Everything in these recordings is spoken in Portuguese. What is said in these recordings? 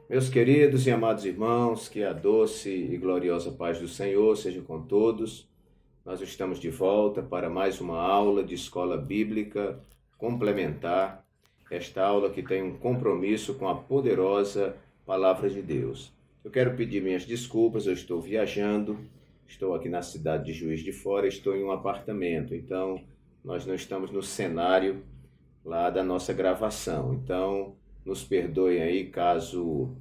Meus queridos e amados irmãos, que a doce e gloriosa paz do Senhor seja com todos. Nós estamos de volta para mais uma aula de escola bíblica complementar, esta aula que tem um compromisso com a poderosa palavra de Deus. Eu quero pedir minhas desculpas, eu estou viajando, estou aqui na cidade de Juiz de Fora, estou em um apartamento, então nós não estamos no cenário lá da nossa gravação. Então, nos perdoem aí caso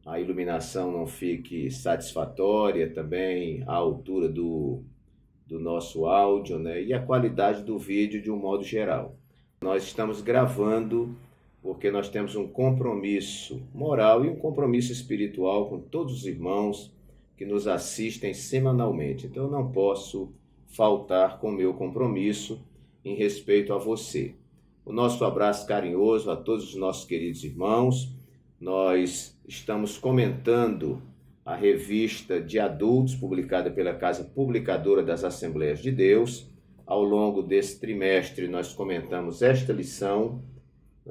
a iluminação não fique satisfatória, também a altura do nosso áudio, né? E a qualidade do vídeo de um modo geral. Nós estamos gravando porque nós temos um compromisso moral e um compromisso espiritual com todos os irmãos que nos assistem semanalmente. Então eu não posso faltar com o meu compromisso em respeito a você. O nosso abraço carinhoso a todos os nossos queridos irmãos. Nós estamos comentando a revista de adultos publicada pela Casa Publicadora das Assembleias de Deus. Ao longo desse trimestre nós comentamos esta lição,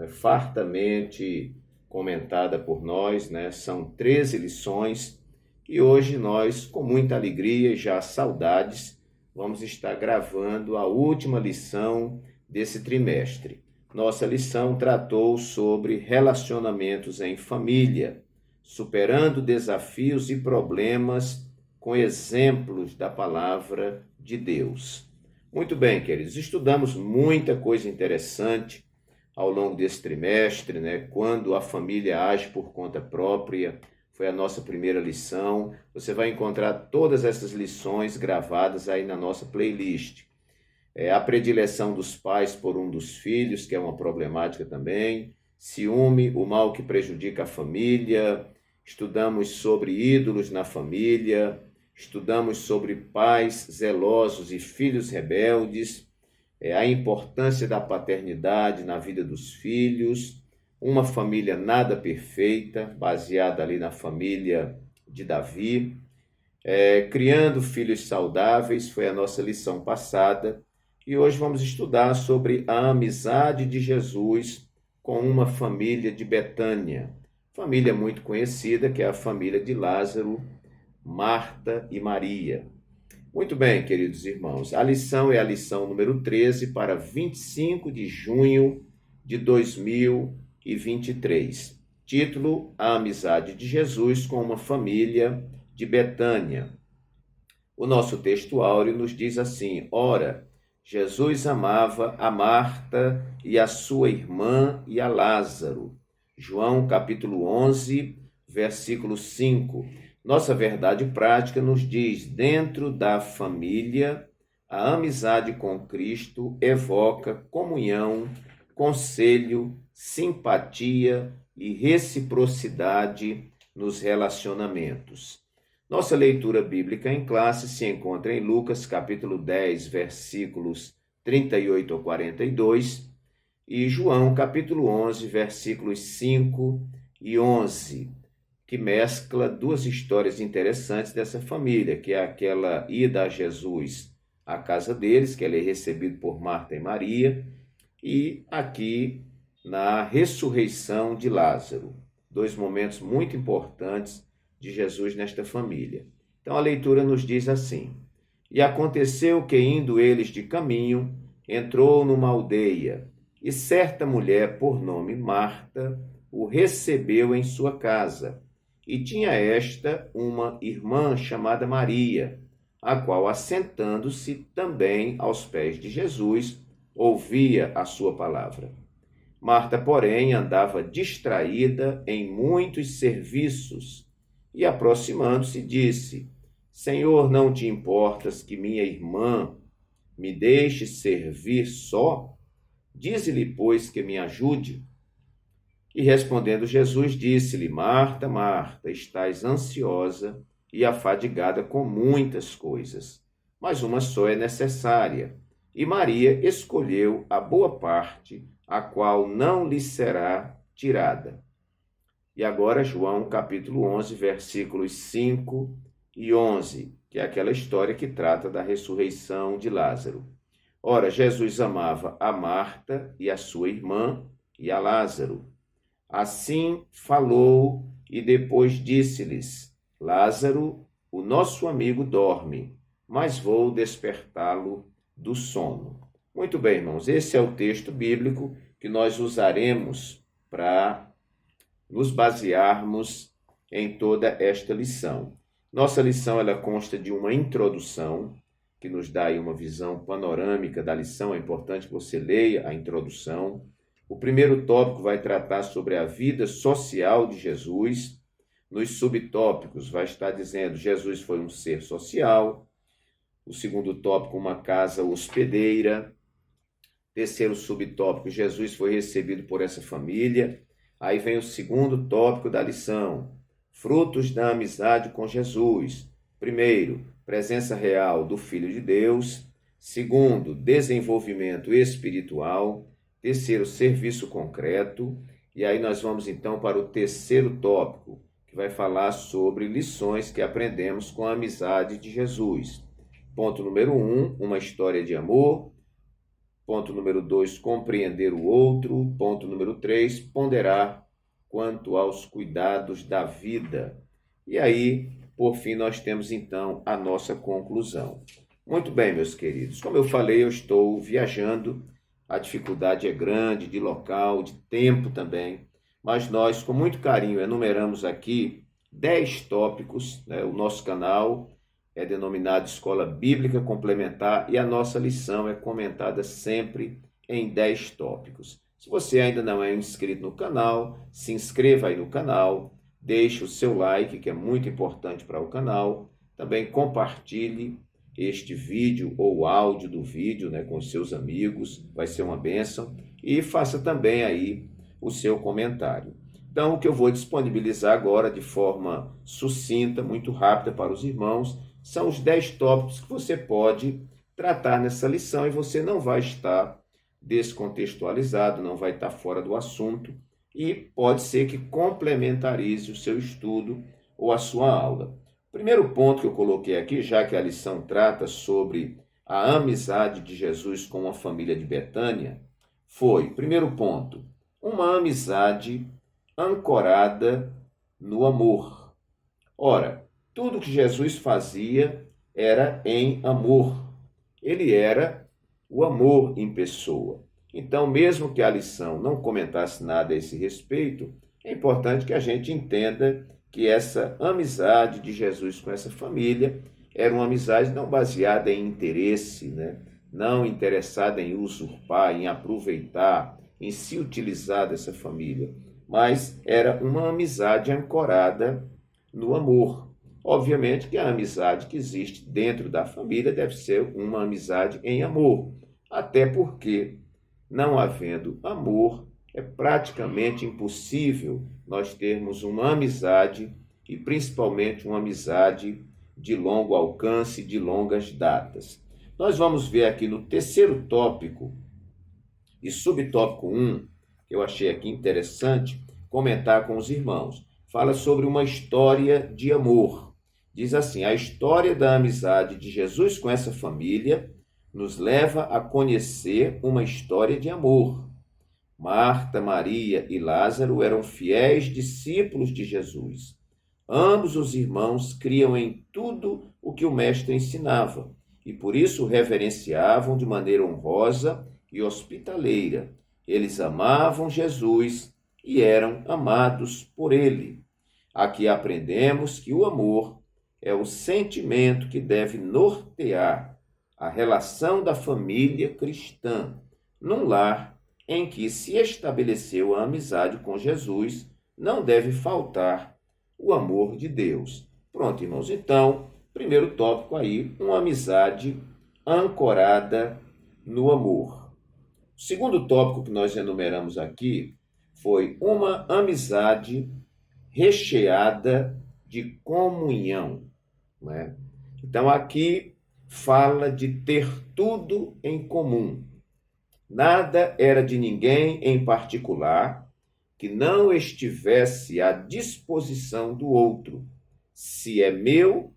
fartamente comentada por nós, né? São 13 lições e hoje nós, com muita alegria e já saudades, vamos estar gravando a última lição desse trimestre. Nossa lição tratou sobre relacionamentos em família, superando desafios e problemas com exemplos da palavra de Deus. Muito bem, queridos, estudamos muita coisa interessante ao longo desse trimestre, né? Quando a família age por conta própria, foi a nossa primeira lição. Você vai encontrar todas essas lições gravadas aí na nossa playlist. A predileção dos pais por um dos filhos, que é uma problemática também. Ciúme, o mal que prejudica a família. Estudamos sobre ídolos na família. Estudamos sobre pais zelosos e filhos rebeldes. A importância da paternidade na vida dos filhos. Uma família nada perfeita, baseada ali na família de Davi. Criando filhos saudáveis, foi a nossa lição passada. E hoje vamos estudar sobre a amizade de Jesus com uma família de Betânia. Família muito conhecida, que é a família de Lázaro, Marta e Maria. Muito bem, queridos irmãos. A lição é a lição número 13 para 25 de junho de 2023. Título: A amizade de Jesus com uma família de Betânia. O nosso texto áureo nos diz assim: Ora, Jesus amava a Marta e a sua irmã e a Lázaro. João capítulo 11, versículo 5. Nossa verdade prática nos diz: dentro da família, a amizade com Cristo evoca comunhão, conselho, simpatia e reciprocidade nos relacionamentos. Nossa leitura bíblica em classe se encontra em Lucas, capítulo 10, versículos 38 a 42, e João, capítulo 11, versículos 5 e 11, que mescla duas histórias interessantes dessa família, que é aquela ida a Jesus à casa deles, que ele é recebido por Marta e Maria, e aqui na ressurreição de Lázaro. Dois momentos muito importantes de Jesus nesta família. Então a leitura nos diz assim: E aconteceu que, indo eles de caminho, entrou numa aldeia, e certa mulher, por nome Marta, o recebeu em sua casa. E tinha esta uma irmã chamada Maria, a qual, assentando-se também aos pés de Jesus, ouvia a sua palavra. Marta, porém, andava distraída em muitos serviços, e, aproximando-se, disse: Senhor, não te importas que minha irmã me deixe servir só? Dize-lhe, pois, que me ajude. E respondendo Jesus, disse-lhe: Marta, Marta, estás ansiosa e afadigada com muitas coisas, mas uma só é necessária. E Maria escolheu a boa parte, a qual não lhe será tirada. E agora João capítulo 11, versículos 5 e 11, que é aquela história que trata da ressurreição de Lázaro. Ora, Jesus amava a Marta e a sua irmã e a Lázaro. Assim falou e depois disse-lhes: Lázaro, o nosso amigo dorme, mas vou despertá-lo do sono. Muito bem, irmãos, esse é o texto bíblico que nós usaremos para nos basearmos em toda esta lição. Nossa lição ela consta de uma introdução, que nos dá aí uma visão panorâmica da lição. É importante que você leia a introdução. O primeiro tópico vai tratar sobre a vida social de Jesus. Nos subtópicos vai estar dizendo Jesus foi um ser social. O segundo tópico, uma casa hospedeira. Terceiro subtópico, Jesus foi recebido por essa família. Aí vem o segundo tópico da lição, frutos da amizade com Jesus. Primeiro, presença real do Filho de Deus. Segundo, desenvolvimento espiritual. Terceiro, serviço concreto. E aí nós vamos então para o terceiro tópico, que vai falar sobre lições que aprendemos com a amizade de Jesus. Ponto número 1, uma história de amor. Ponto número 2, compreender o outro. Ponto número 3, ponderar quanto aos cuidados da vida. E aí, por fim, nós temos então a nossa conclusão. Muito bem, meus queridos. Como eu falei, eu estou viajando. A dificuldade é grande de local, de tempo também. Mas nós, com muito carinho, enumeramos aqui 10 tópicos, né? O nosso canal é denominado Escola Bíblica Complementar e a nossa lição é comentada sempre em 10 tópicos. Se você ainda não é inscrito no canal, se inscreva aí no canal, deixe o seu like, que é muito importante para o canal. Também compartilhe este vídeo ou áudio do vídeo, né, com os seus amigos, vai ser uma bênção. E faça também aí o seu comentário. Então, o que eu vou disponibilizar agora de forma sucinta, muito rápida para os irmãos, são os 10 tópicos que você pode tratar nessa lição e você não vai estar descontextualizado, não vai estar fora do assunto e pode ser que complementarize o seu estudo ou a sua aula. O primeiro ponto que eu coloquei aqui, já que a lição trata sobre a amizade de Jesus com a família de Betânia, foi, primeiro ponto, uma amizade ancorada no amor. Ora, tudo que Jesus fazia era em amor. Ele era o amor em pessoa. Então, mesmo que a lição não comentasse nada a esse respeito, é importante que a gente entenda que essa amizade de Jesus com essa família era uma amizade não baseada em interesse, né? Não interessada em usurpar, em aproveitar, em se utilizar dessa família, mas era uma amizade ancorada no amor. Obviamente que a amizade que existe dentro da família deve ser uma amizade em amor, até porque, não havendo amor, é praticamente impossível nós termos uma amizade, e principalmente uma amizade de longo alcance, de longas datas. Nós vamos ver aqui no terceiro tópico e subtópico 1, que eu achei aqui interessante comentar com os irmãos. Fala sobre uma história de amor. Diz assim: a história da amizade de Jesus com essa família nos leva a conhecer uma história de amor. Marta, Maria e Lázaro eram fiéis discípulos de Jesus. Ambos os irmãos criam em tudo o que o mestre ensinava e por isso o reverenciavam de maneira honrosa e hospitaleira. Eles amavam Jesus e eram amados por ele. Aqui aprendemos que o amor é o sentimento que deve nortear a relação da família cristã, num lar em que se estabeleceu a amizade com Jesus, não deve faltar o amor de Deus. Pronto, irmãos. Então, primeiro tópico aí, uma amizade ancorada no amor. O segundo tópico que nós enumeramos aqui foi uma amizade recheada de comunhão, né? Então, aqui fala de ter tudo em comum. Nada era de ninguém em particular que não estivesse à disposição do outro. Se é meu,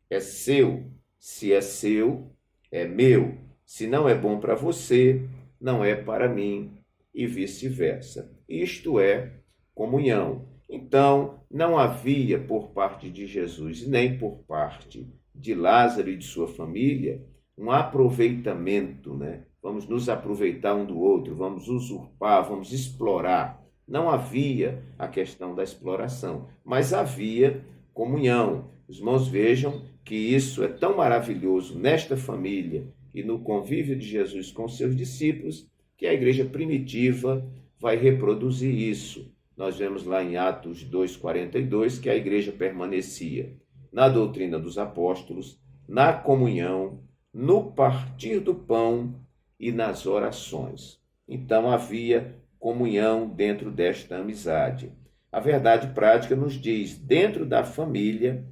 é seu. Se é seu, é meu. Se não é bom para você, não é para mim, e vice-versa. Isto é comunhão. Então, não havia por parte de Jesus, nem por parte de Lázaro e de sua família, um aproveitamento, né? Vamos nos aproveitar um do outro, vamos usurpar, vamos explorar. Não havia a questão da exploração, mas havia comunhão. Os irmãos vejam que isso é tão maravilhoso nesta família e no convívio de Jesus com seus discípulos, que a igreja primitiva vai reproduzir isso. Nós vemos lá em Atos 2,42 que a igreja permanecia na doutrina dos apóstolos, na comunhão, no partir do pão e nas orações. Então havia comunhão dentro desta amizade. A verdade prática nos diz, dentro da família,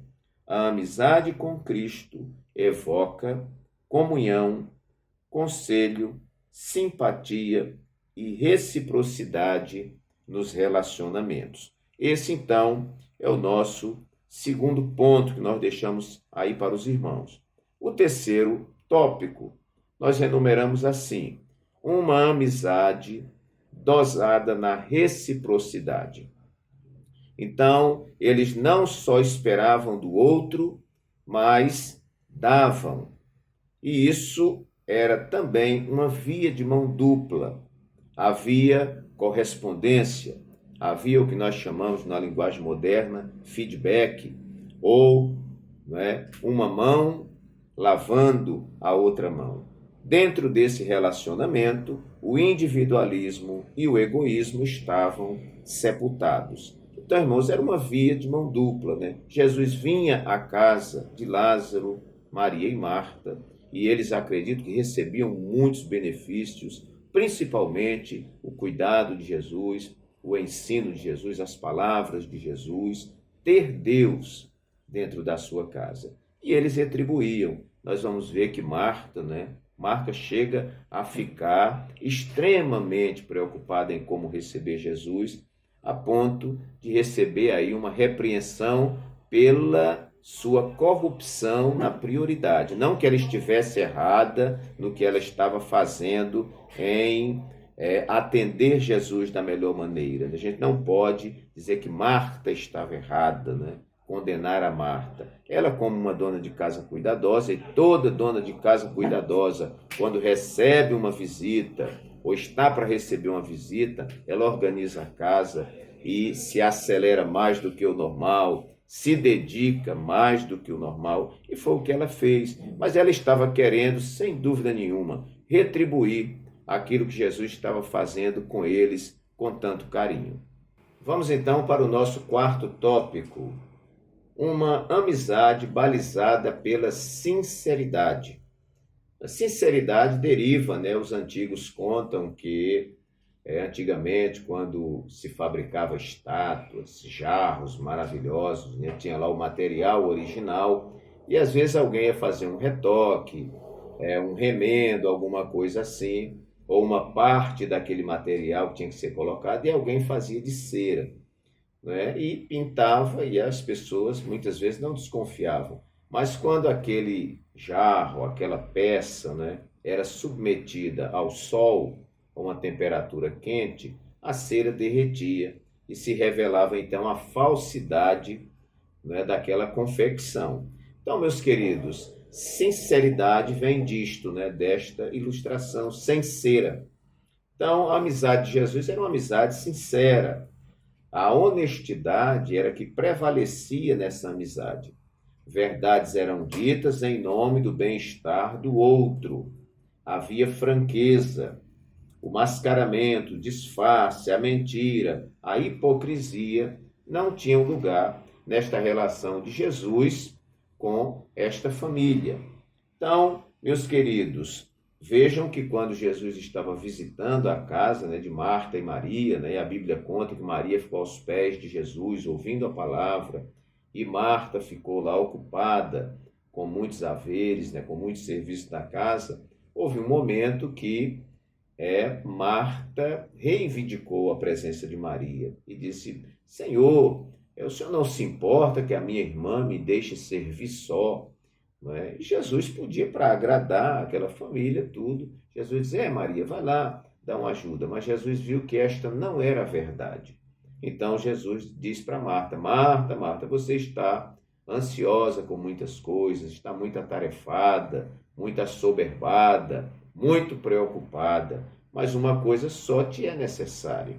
a amizade com Cristo evoca comunhão, conselho, simpatia e reciprocidade nos relacionamentos. Esse, então, é o nosso segundo ponto que nós deixamos aí para os irmãos. O terceiro tópico, nós enumeramos assim: uma amizade dosada na reciprocidade. Então, eles não só esperavam do outro, mas davam. E isso era também uma via de mão dupla. Havia correspondência, havia o que nós chamamos na linguagem moderna feedback, ou uma mão lavando a outra mão. Dentro desse relacionamento, o individualismo e o egoísmo estavam sepultados. Então, irmãos, era uma via de mão dupla, né? Jesus vinha à casa de Lázaro, Maria e Marta, e eles acreditam que recebiam muitos benefícios, principalmente o cuidado de Jesus, o ensino de Jesus, as palavras de Jesus, ter Deus dentro da sua casa. E eles retribuíam. Nós vamos ver que Marta chega a ficar extremamente preocupada em como receber Jesus, a ponto de receber aí uma repreensão pela sua corrupção na prioridade. Não que ela estivesse errada no que ela estava fazendo em atender Jesus da melhor maneira. A gente não pode dizer que Marta estava errada, né? Condenar a Marta. Ela, como uma dona de casa cuidadosa, e toda dona de casa cuidadosa, quando recebe uma visita ou está para receber uma visita, ela organiza a casa e se acelera mais do que o normal, se dedica mais do que o normal, e foi o que ela fez. Mas ela estava querendo, sem dúvida nenhuma, retribuir aquilo que Jesus estava fazendo com eles com tanto carinho. Vamos então para o nosso quarto tópico: uma amizade balizada pela sinceridade. A sinceridade deriva, os antigos contam que antigamente, quando se fabricava estátuas, jarros maravilhosos, tinha lá o material original, e às vezes alguém ia fazer um retoque, um remendo, alguma coisa assim, ou uma parte daquele material que tinha que ser colocado, e alguém fazia de cera, e pintava, e as pessoas muitas vezes não desconfiavam. Mas quando aquele jarro, aquela peça, era submetida ao sol, a uma temperatura quente, a cera derretia e se revelava então a falsidade daquela confecção. Então, meus queridos, sinceridade vem disto, desta ilustração, sem cera. Então, a amizade de Jesus era uma amizade sincera. A honestidade era que prevalecia nessa amizade. Verdades eram ditas em nome do bem-estar do outro. Havia franqueza. O mascaramento, o disfarce, a mentira, a hipocrisia não tinham lugar nesta relação de Jesus com esta família. Então, meus queridos, vejam que quando Jesus estava visitando a casa de Marta e Maria, e a Bíblia conta que Maria ficou aos pés de Jesus, ouvindo a palavra, e Marta ficou lá ocupada com muitos haveres, com muitos serviços da casa, houve um momento que Marta reivindicou a presença de Maria e disse: Senhor, o Senhor não se importa que a minha irmã me deixe servir só? E Jesus podia, para agradar aquela família, tudo. Jesus disse: Maria, vai lá, dá uma ajuda. Mas Jesus viu que esta não era a verdade. Então Jesus diz para Marta: Marta, Marta, você está ansiosa com muitas coisas, está muito atarefada, muito assoberbada, muito preocupada, mas uma coisa só te é necessária.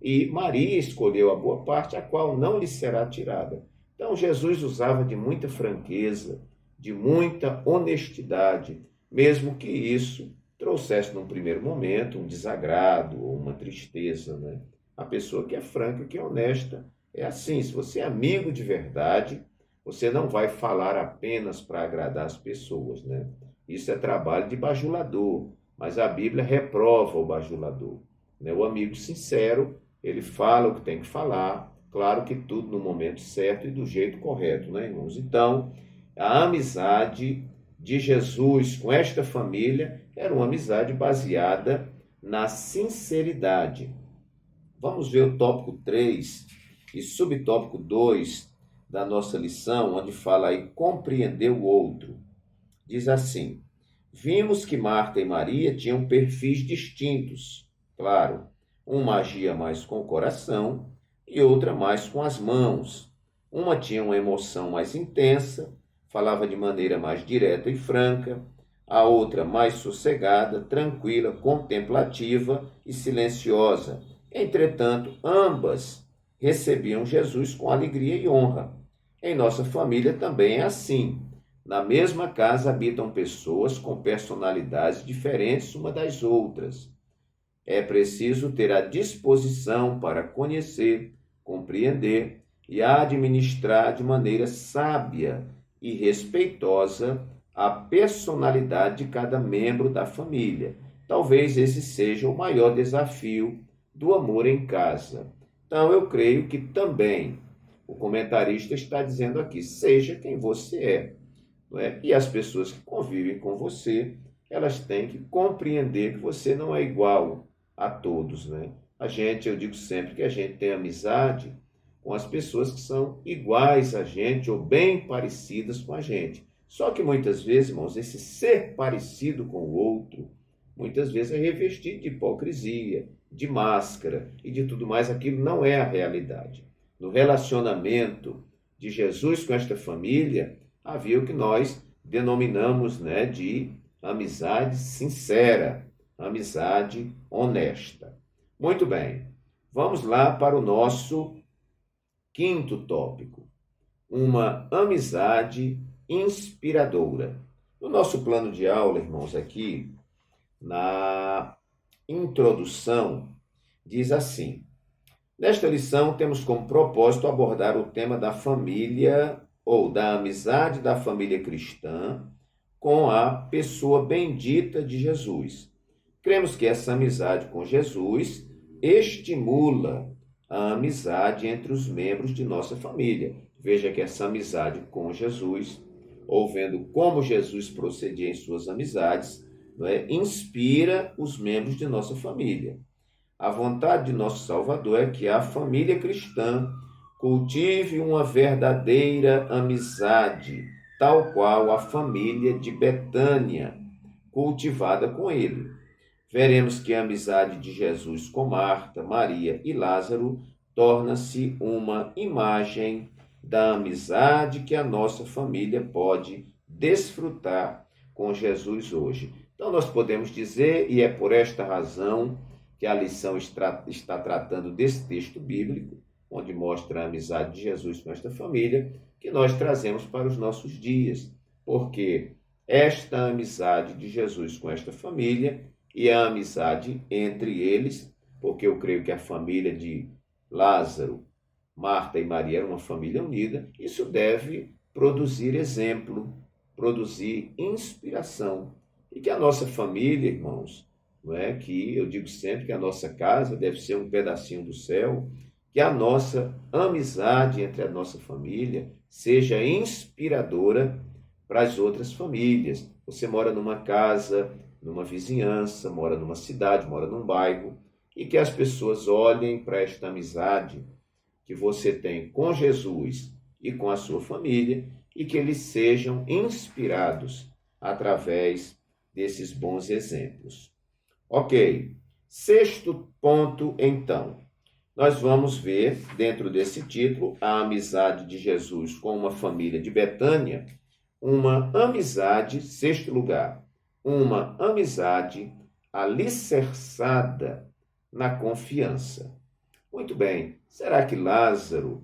E Maria escolheu a boa parte, a qual não lhe será tirada. Então Jesus usava de muita franqueza, de muita honestidade, mesmo que isso trouxesse num primeiro momento um desagrado ou uma tristeza, né? A pessoa que é franca, que é honesta, é assim. Se você é amigo de verdade, você não vai falar apenas para agradar as pessoas, né? Isso é trabalho de bajulador, mas a Bíblia reprova o bajulador, né? O amigo sincero, ele fala o que tem que falar, claro que tudo no momento certo e do jeito correto, né, irmãos? Então, a amizade de Jesus com esta família era uma amizade baseada na sinceridade. Vamos ver o tópico 3 e subtópico 2 da nossa lição, onde fala aí compreender o outro. Diz assim: vimos que Marta e Maria tinham perfis distintos, claro, uma agia mais com o coração e outra mais com as mãos. Uma tinha uma emoção mais intensa, falava de maneira mais direta e franca, a outra mais sossegada, tranquila, contemplativa e silenciosa. Entretanto, ambas recebiam Jesus com alegria e honra. Em nossa família também é assim. Na mesma casa habitam pessoas com personalidades diferentes uma das outras. É preciso ter a disposição para conhecer, compreender e administrar de maneira sábia e respeitosa a personalidade de cada membro da família. Talvez esse seja o maior desafio do amor em casa. Então, eu creio que também o comentarista está dizendo aqui: seja quem você é. Não é? E as pessoas que convivem com você, elas têm que compreender que você não é igual a todos, né? Eu digo sempre que a gente tem amizade com as pessoas que são iguais a gente ou bem parecidas com a gente. Só que muitas vezes, irmãos, esse ser parecido com o outro, muitas vezes é revestido de hipocrisia, de máscara e de tudo mais. Aquilo não é a realidade. No relacionamento de Jesus com esta família, havia o que nós denominamos, né, de amizade sincera, amizade honesta. Muito bem, vamos lá para o nosso quinto tópico: uma amizade inspiradora. No nosso plano de aula, irmãos, aqui, na introdução, diz assim: nesta lição temos como propósito abordar o tema da família ou da amizade da família cristã com a pessoa bendita de Jesus. Cremos que essa amizade com Jesus estimula a amizade entre os membros de nossa família. Veja que essa amizade com Jesus, ou vendo como Jesus procedia em suas amizades, inspira os membros de nossa família. A vontade de nosso Salvador é que a família cristã cultive uma verdadeira amizade, tal qual a família de Betânia, cultivada com ele. Veremos que a amizade de Jesus com Marta, Maria e Lázaro torna-se uma imagem da amizade que a nossa família pode desfrutar com Jesus hoje. Então, nós podemos dizer, e é por esta razão que a lição está tratando desse texto bíblico, onde mostra a amizade de Jesus com esta família, que nós trazemos para os nossos dias, porque esta amizade de Jesus com esta família e a amizade entre eles, porque eu creio que a família de Lázaro, Marta e Maria era uma família unida, isso deve produzir exemplo, produzir inspiração. E que a nossa família, irmãos, não é que eu digo sempre que a nossa casa deve ser um pedacinho do céu, que a nossa amizade entre a nossa família seja inspiradora para as outras famílias. Você mora numa casa, numa vizinhança, mora numa cidade, mora num bairro, e que as pessoas olhem para esta amizade que você tem com Jesus e com a sua família e que eles sejam inspirados através desses bons exemplos. Ok, sexto ponto então. nós vamos ver, dentro desse título, a amizade de Jesus com uma família de Betânia, uma amizade, sexto lugar, uma amizade alicerçada na confiança. Muito bem, será que Lázaro,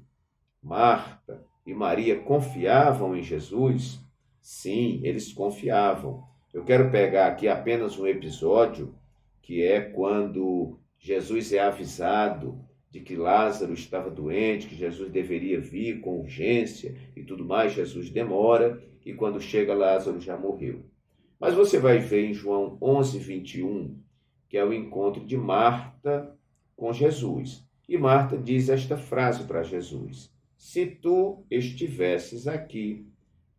Marta e Maria confiavam em Jesus? Sim, eles confiavam. Eu quero pegar aqui apenas um episódio, que é quando Jesus é avisado de que Lázaro estava doente, que Jesus deveria vir com urgência e tudo mais. Jesus demora e quando chega, Lázaro já morreu. Mas você vai ver em João 11:21, que é o encontro de Marta com Jesus. E Marta diz esta frase para Jesus: se tu estivesses aqui,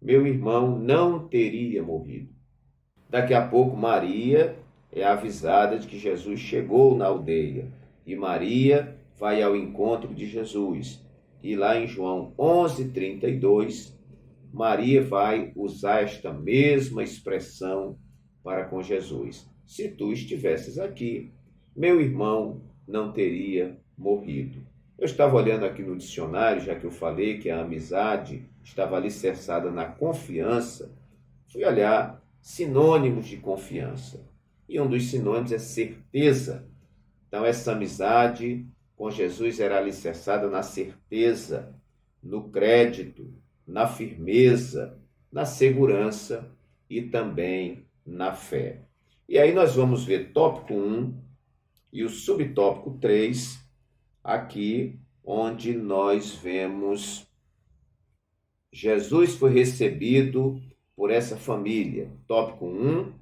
meu irmão não teria morrido. Daqui a pouco, Maria é avisada de que Jesus chegou na aldeia. E Maria vai ao encontro de Jesus. E lá em João 11:32, Maria vai usar esta mesma expressão para com Jesus: se tu estivesses aqui, meu irmão não teria morrido. Eu estava olhando aqui no dicionário, já que eu falei que a amizade estava alicerçada na confiança, fui olhar sinônimos de confiança. E um dos sinônimos é certeza. Então, essa amizade com Jesus era alicerçada na certeza, no crédito, na firmeza, na segurança e também na fé. E aí nós vamos ver tópico 1 e o subtópico 3, aqui onde nós vemos Jesus foi recebido por essa família. Tópico 1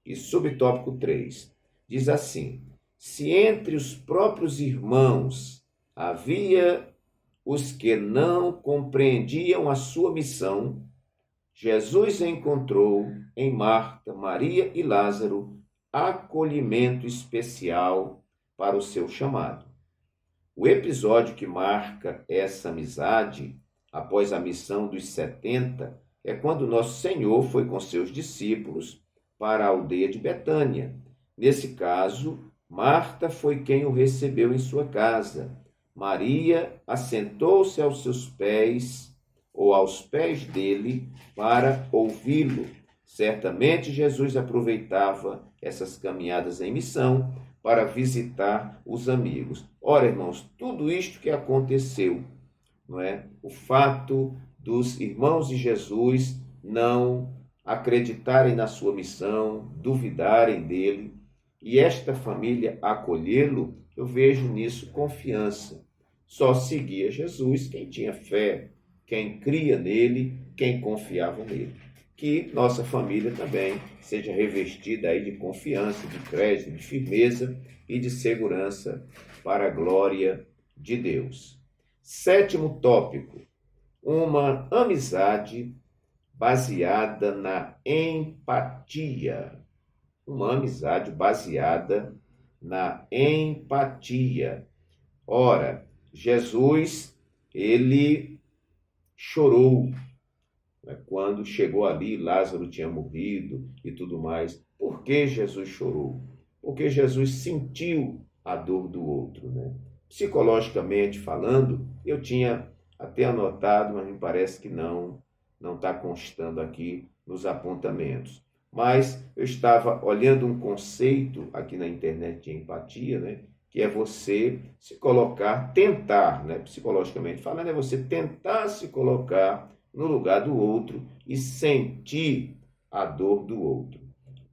e subtópico 3. Diz assim: se entre os próprios irmãos havia os que não compreendiam a sua missão, Jesus encontrou em Marta, Maria e Lázaro acolhimento especial para o seu chamado. O episódio que marca essa amizade, após a missão dos 70, é quando nosso Senhor foi com seus discípulos para a aldeia de Betânia. Nesse caso, Marta foi quem o recebeu em sua casa. Maria assentou-se aos seus pés, ou aos pés dele, para ouvi-lo. Certamente Jesus aproveitava essas caminhadas em missão para visitar os amigos. Ora, irmãos, tudo isto que aconteceu, não é? O fato dos irmãos de Jesus não acreditarem na sua missão, duvidarem dele, e esta família acolhê-lo, eu vejo nisso confiança. Só seguia Jesus quem tinha fé, quem cria nele, quem confiava nele. Que nossa família também seja revestida aí de confiança, de crédito, de firmeza e de segurança para a glória de Deus. Sétimo tópico, uma amizade baseada na empatia. Uma amizade baseada na empatia. Ora, Jesus, ele chorou, né, quando chegou ali, Lázaro tinha morrido e tudo mais. Por que Jesus chorou? Porque Jesus sentiu a dor do outro, né? Psicologicamente falando, eu tinha até anotado, mas me parece que não está constando aqui nos apontamentos. Mas eu estava olhando um conceito aqui na internet de empatia, né? Que é você se colocar, tentar, né? Psicologicamente falando, é você tentar se colocar no lugar do outro e sentir a dor do outro.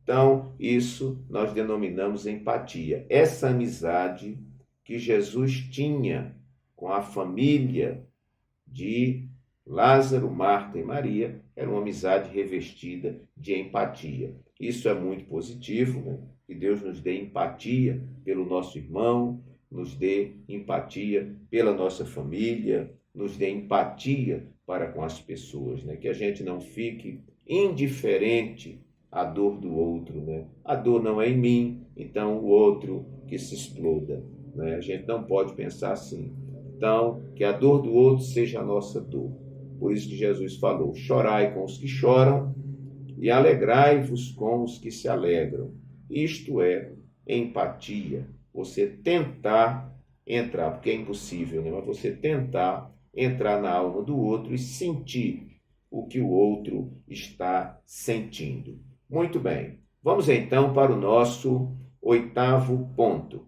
Então, isso nós denominamos empatia. Essa amizade que Jesus tinha com a família de Lázaro, Marta e Maria era uma amizade revestida de empatia. Isso é muito positivo, né? Que Deus nos dê empatia pelo nosso irmão, nos dê empatia pela nossa família, nos dê empatia para com as pessoas, né? Que a gente não fique indiferente à dor do outro, né? A dor não é em mim, então o outro que se exploda, né? A gente não pode pensar assim. Então, que a dor do outro seja a nossa dor. Por isso que Jesus falou: chorai com os que choram e alegrai-vos com os que se alegram. Isto é empatia, você tentar entrar, porque é impossível, né? Mas você tentar entrar na alma do outro e sentir o que o outro está sentindo. Muito bem. Vamos então para o nosso 8º ponto.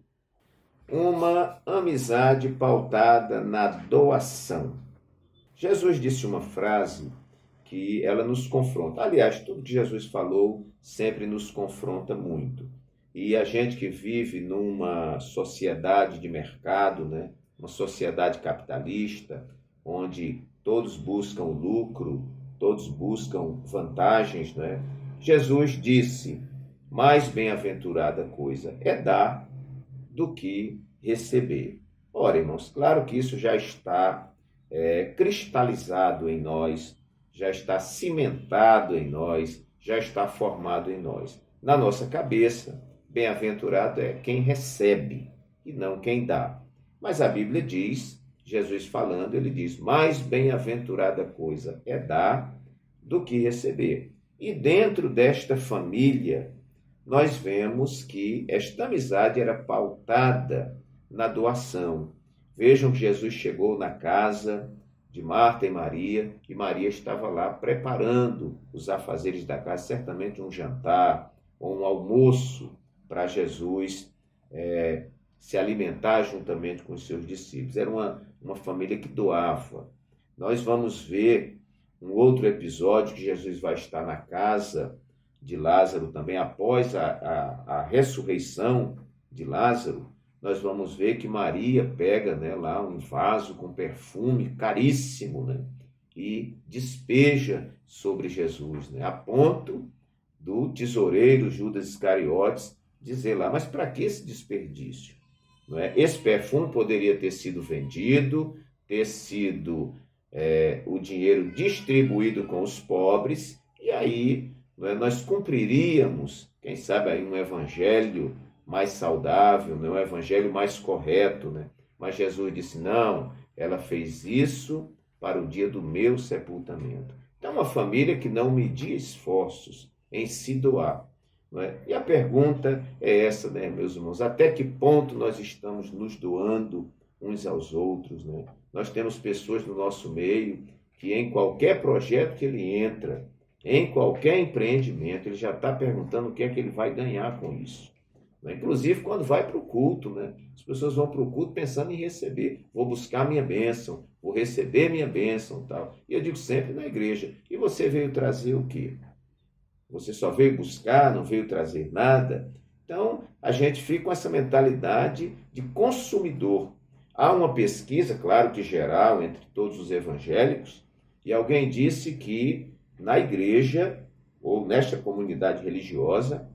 Uma amizade pautada na doação. Jesus disse uma frase que ela nos confronta. Aliás, tudo que Jesus falou sempre nos confronta muito. E a gente que vive numa sociedade de mercado, né? Uma sociedade capitalista, onde todos buscam lucro, todos buscam vantagens, né? Jesus disse, mais bem-aventurada coisa é dar do que receber. Ora, irmãos, claro que isso já está cristalizado em nós, já está cimentado em nós, já está formado em nós. Na nossa cabeça, bem-aventurado é quem recebe e não quem dá. Mas a Bíblia diz, Jesus falando, ele diz, mais bem-aventurada coisa é dar do que receber. E dentro desta família, nós vemos que esta amizade era pautada na doação. Vejam que Jesus chegou na casa de Marta e Maria estava lá preparando os afazeres da casa, certamente um jantar ou um almoço para Jesus se alimentar juntamente com os seus discípulos. Era uma família que doava. Nós vamos ver um outro episódio que Jesus vai estar na casa de Lázaro também, após a ressurreição de Lázaro. Nós vamos ver que Maria pega, né, lá um vaso com perfume caríssimo, né, e despeja sobre Jesus, né, a ponto do tesoureiro Judas Iscariotes dizer lá, mas para que esse desperdício? Não é? Esse perfume poderia ter sido vendido, ter sido o dinheiro distribuído com os pobres, e aí nós cumpriríamos, quem sabe, aí um evangelho mais saudável, um evangelho mais correto, né? Mas Jesus disse, não, ela fez isso para o dia do meu sepultamento. Então, uma família que não media esforços em se doar. Não é? E a pergunta é essa, né, meus irmãos, até que ponto nós estamos nos doando uns aos outros, né? Nós temos pessoas no nosso meio que em qualquer projeto que ele entra, em qualquer empreendimento, ele já está perguntando o que é que ele vai ganhar com isso. Inclusive, quando vai para o culto, né? As pessoas vão para o culto pensando em receber. Vou buscar minha bênção, vou receber minha bênção. Tal. E eu digo sempre na igreja, e você veio trazer o quê? Você só veio buscar, não veio trazer nada? Então, a gente fica com essa mentalidade de consumidor. Há uma pesquisa, claro que geral, entre todos os evangélicos, e alguém disse que na igreja, ou nesta comunidade religiosa,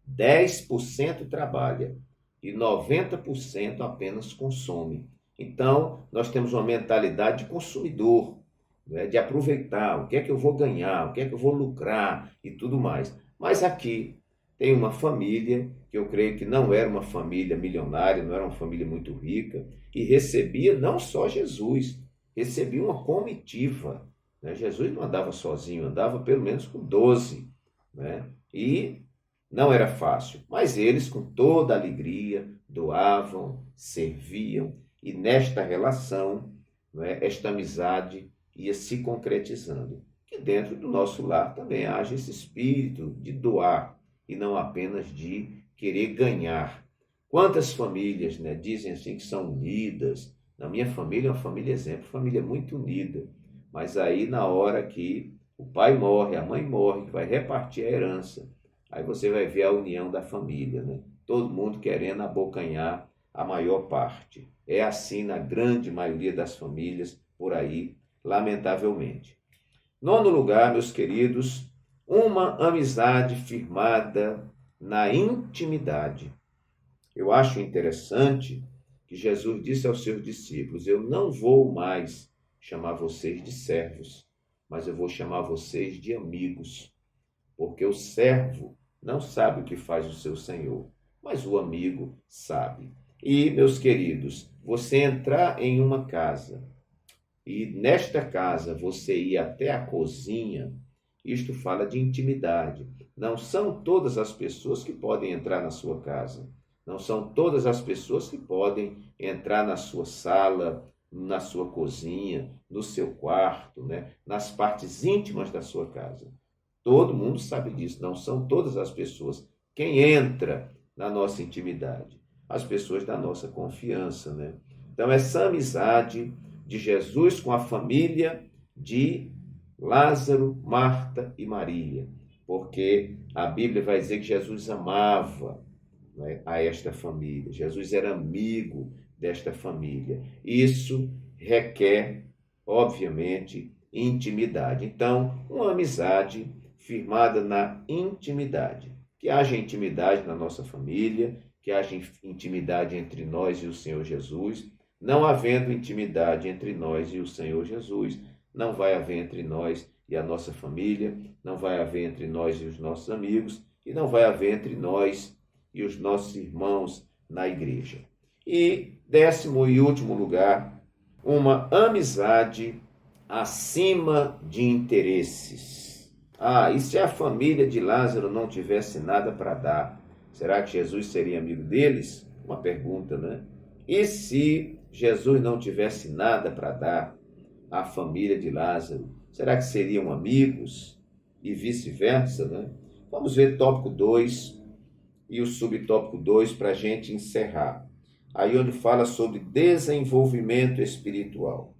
10% trabalha e 90% apenas consome. Então, nós temos uma mentalidade de consumidor, né, de aproveitar, o que é que eu vou ganhar, o que é que eu vou lucrar e tudo mais. Mas aqui tem uma família, que eu creio que não era uma família milionária, não era uma família muito rica, e recebia não só Jesus, recebia uma comitiva. Né? Jesus não andava sozinho, andava pelo menos com 12. Né? E não era fácil, mas eles, com toda alegria, doavam, serviam, e nesta relação, esta amizade ia se concretizando. Que dentro do nosso lar também haja esse espírito de doar, e não apenas de querer ganhar. Quantas famílias dizem assim que são unidas? Na minha família é uma família exemplo, família muito unida, mas aí na hora que o pai morre, a mãe morre, que vai repartir a herança, aí você vai ver a união da família, né? Todo mundo querendo abocanhar a maior parte. É assim na grande maioria das famílias por aí, lamentavelmente. 9º lugar, meus queridos, uma amizade firmada na intimidade. Eu acho interessante que Jesus disse aos seus discípulos, eu não vou mais chamar vocês de servos, mas eu vou chamar vocês de amigos, porque o servo não sabe o que faz o seu senhor, mas o amigo sabe. E, meus queridos, você entrar em uma casa e nesta casa você ir até a cozinha, isto fala de intimidade. Não são todas as pessoas que podem entrar na sua casa. Não são todas as pessoas que podem entrar na sua sala, na sua cozinha, no seu quarto, né? Nas partes íntimas da sua casa. Todo mundo sabe disso, não são todas as pessoas. Quem entra na nossa intimidade? As pessoas da nossa confiança, né? Então, essa amizade de Jesus com a família de Lázaro, Marta e Maria, porque a Bíblia vai dizer que Jesus amava, né, a esta família. Jesus era amigo desta família. Isso requer, obviamente, intimidade. Então, uma amizade firmada na intimidade. Que haja intimidade na nossa família, que haja intimidade entre nós e o Senhor Jesus. Não havendo intimidade entre nós e o Senhor Jesus, não vai haver entre nós e a nossa família, não vai haver entre nós e os nossos amigos, e não vai haver entre nós e os nossos irmãos na igreja. E, 10º e último lugar, uma amizade acima de interesses. E se a família de Lázaro não tivesse nada para dar, será que Jesus seria amigo deles? Uma pergunta, né? E se Jesus não tivesse nada para dar à família de Lázaro, será que seriam amigos? E vice-versa, né? Vamos ver tópico 2 e o subtópico 2 para a gente encerrar. Aí onde fala sobre desenvolvimento espiritual.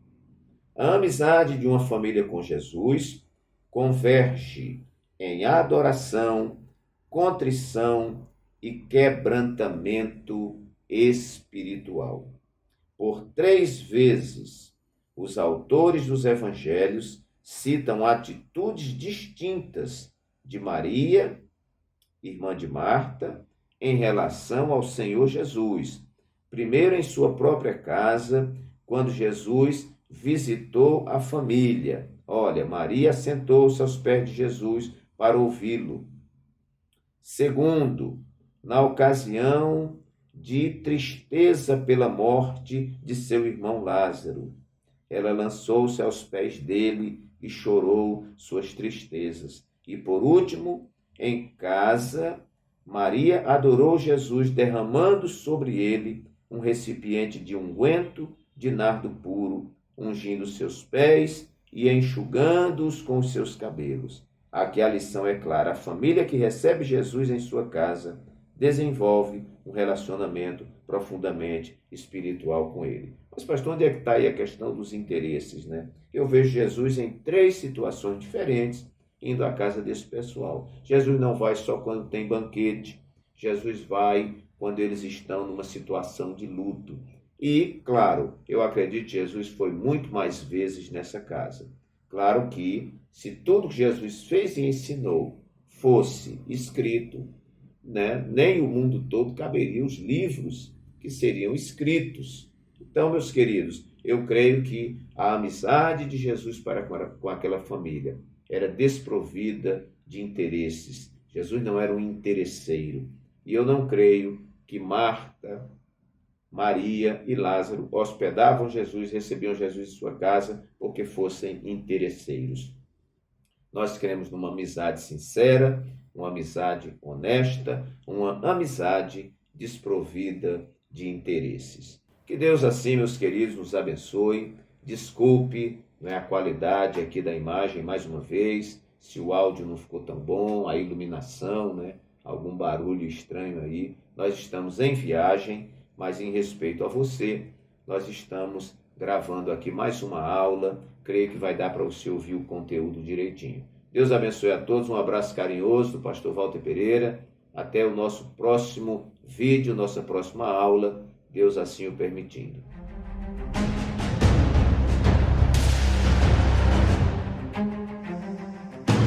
A amizade de uma família com Jesus converge em adoração, contrição e quebrantamento espiritual. Por 3 vezes, os autores dos evangelhos citam atitudes distintas de Maria, irmã de Marta, em relação ao Senhor Jesus. Primeiro, em sua própria casa, quando Jesus visitou a família. Olha, Maria sentou-se aos pés de Jesus para ouvi-lo. Segundo, na ocasião de tristeza pela morte de seu irmão Lázaro. Ela lançou-se aos pés dele e chorou suas tristezas. E por último, em casa, Maria adorou Jesus, derramando sobre ele um recipiente de unguento de nardo puro, ungindo seus pés e enxugando-os com os seus cabelos. Aqui a lição é clara: a família que recebe Jesus em sua casa desenvolve um relacionamento profundamente espiritual com ele. Mas, pastor, onde é que está aí a questão dos interesses, né? Eu vejo Jesus em 3 situações diferentes indo à casa desse pessoal. Jesus não vai só quando tem banquete. Jesus vai quando eles estão numa situação de luto. E, claro, eu acredito que Jesus foi muito mais vezes nessa casa. Claro que, se tudo que Jesus fez e ensinou fosse escrito, né, nem o mundo todo caberia os livros que seriam escritos. Então, meus queridos, eu creio que a amizade de Jesus para com aquela família era desprovida de interesses. Jesus não era um interesseiro. E eu não creio que Marta, Maria e Lázaro hospedavam Jesus, recebiam Jesus em sua casa porque fossem interesseiros. Nós queremos numa amizade sincera, uma amizade honesta, uma amizade desprovida de interesses. Que Deus assim, meus queridos, nos abençoe. Desculpe, né, a qualidade aqui da imagem mais uma vez, se o áudio não ficou tão bom, a iluminação, né, algum barulho estranho aí. Nós estamos em viagem, mas em respeito a você, nós estamos gravando aqui mais uma aula. Creio que vai dar para você ouvir o conteúdo direitinho. Deus abençoe a todos, um abraço carinhoso do pastor Walter Pereira. Até o nosso próximo vídeo, nossa próxima aula, Deus assim o permitindo.